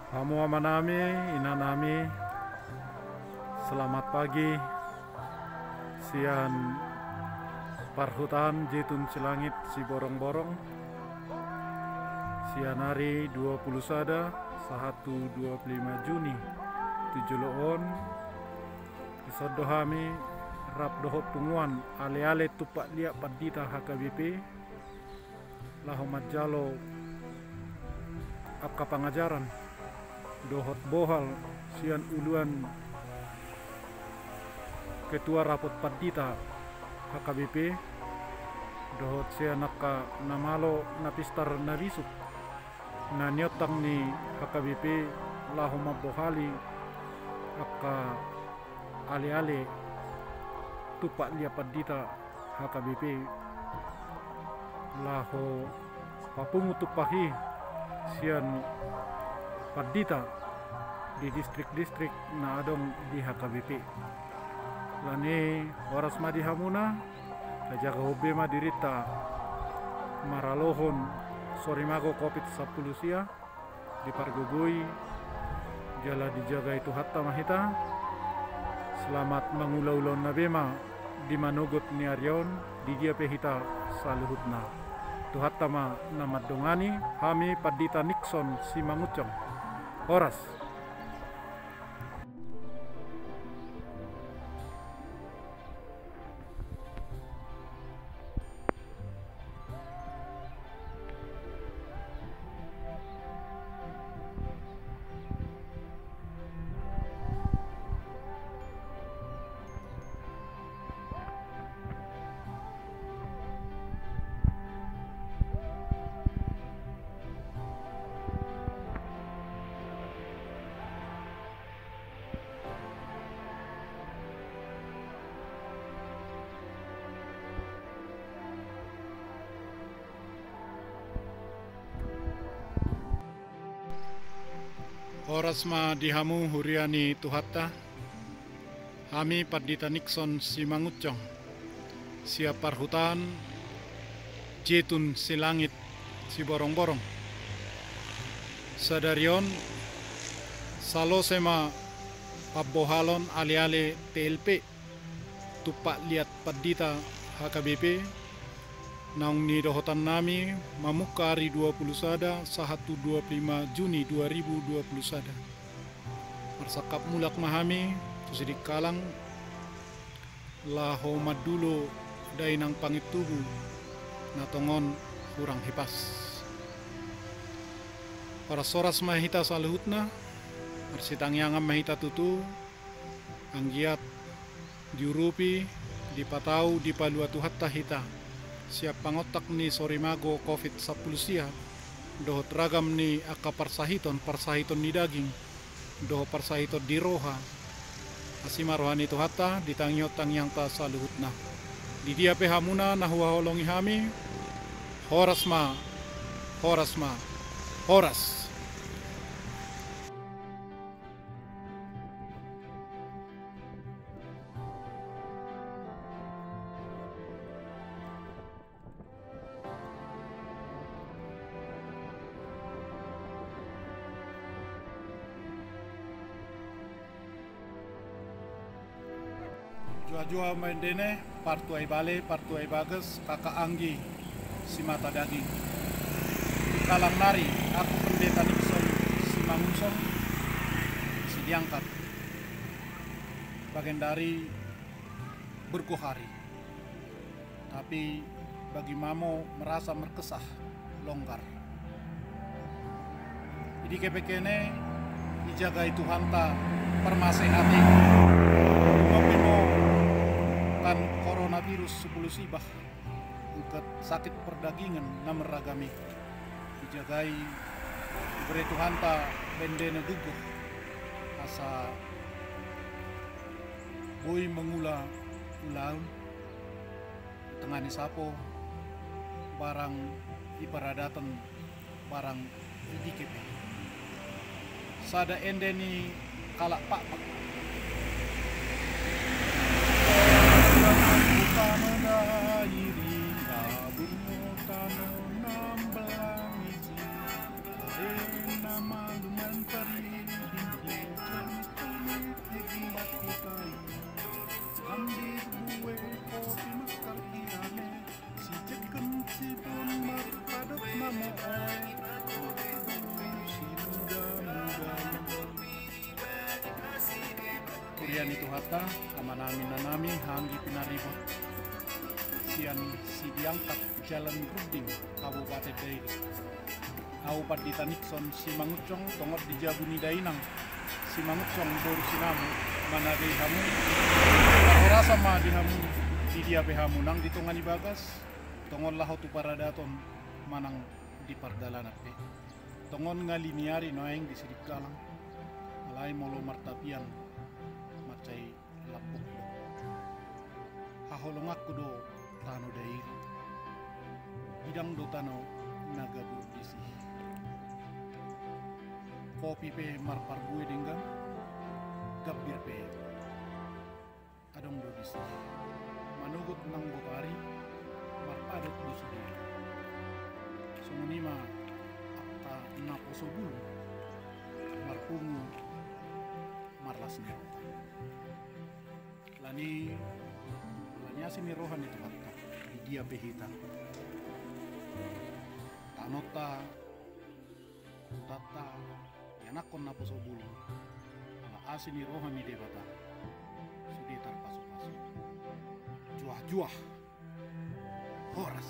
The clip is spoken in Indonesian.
Hamu amanami, inanami, selamat pagi, sian parhutan jitun silangit si borong-borong, sian hari 20 sada, 1 25 Juni, 7 loon, isodo hami, rap dohot tunguan, ale-ale tupak liak padita HKBP, lahomat jalo, apka pangajaran, dohot bohal sian uluan ketua rapot padita HKBP dohot sian akka namalo napistar nabisuk na nyotang ni HKBP lahoma bohali akka ale-ale tupak lia padita HKBP laho papungu tupahi sian padita di distrik-distrik na adong di HKBP. Lani waras madi hamuna kajaga hobe madirita maralohon sorimago COVID-10 sia di pargogoi jala dijaga itu hatta mahita selamat mengulau-ulau nabema di manogot ni aryon di dia pehita saluhutna tuhattama nama dongani hami padita Nixon si mangucong oras. Oras ma dihamu huriani tuhatta hami padita Nixon si mangucong siap parhutan jetun si langit si borong-borong sadarion salo sema pabbohalon ale-ale TLP tupak liat padita HKBP naung ni dohotan nami mamuka hari 20 sada 1 25 Juni 2020 sada marsakap mulak mahami tusidik kalang laho madulo dainang pangit tubuh natongon kurang hipas para soras mahita saluhutna marsitangyangam mahita tutu anggiat diurupi dipatau dipalua tuhatta hita siap pangotak ni sorimago COVID-10 sia dohot ragam ni akka parsahiton ni daging doho parsahiton di roha asima rohani tuhatta ditangyot tangyang ta saluhutna di dia pehamuna nahua holongi hami horas ma horas. Jua-jua main dene, partu ai bale, partu ai bages, kakak Anggi, si mata daging. Di kalang nari, aku pendeta Nixon, si mangunsong, si diangkat. Bagian dari berkuhari. Tapi bagi Mamo merasa merkesah, longgar. Jadi kepekene, dijagai Tuhan ta permasehati. Kan coronavirus 10 sibah angkat sakit perdagingan nameragami dijagai diberi Tuhan ta bendene guguh asa boy mengula ulang tengani sapo barang ibaradatan barang dikit sada endeni kalak pak Kurian itu hata amanami hanggi pinaribot sian si diangkat jalan ruding Kabupaten Dairi au padita Nixon si mangucong tongot di Jabuni Dainang si mangucong boru sinamu mana di hamu rasa ma di hamu di dia hamu nang ditongani bagas tongon laho tu paradaton manang di pardalanan pe tongon ngaliniari noeng di sidik galang alai molo martapian macai lapuk haholong aku do tano Dairi bidang do tano naga burdisi kopi pe marpar gue denggan gabir pe adong do disi manugut nang botari marpadat do sudi sumunima akta napo sobul marpungu marlas nero lani asin ni rohan itu kata di dia behita tanota tata yanakon napo sobul ala asin ni rohan ni debata sudi tarpasu-pasu juah-juah horas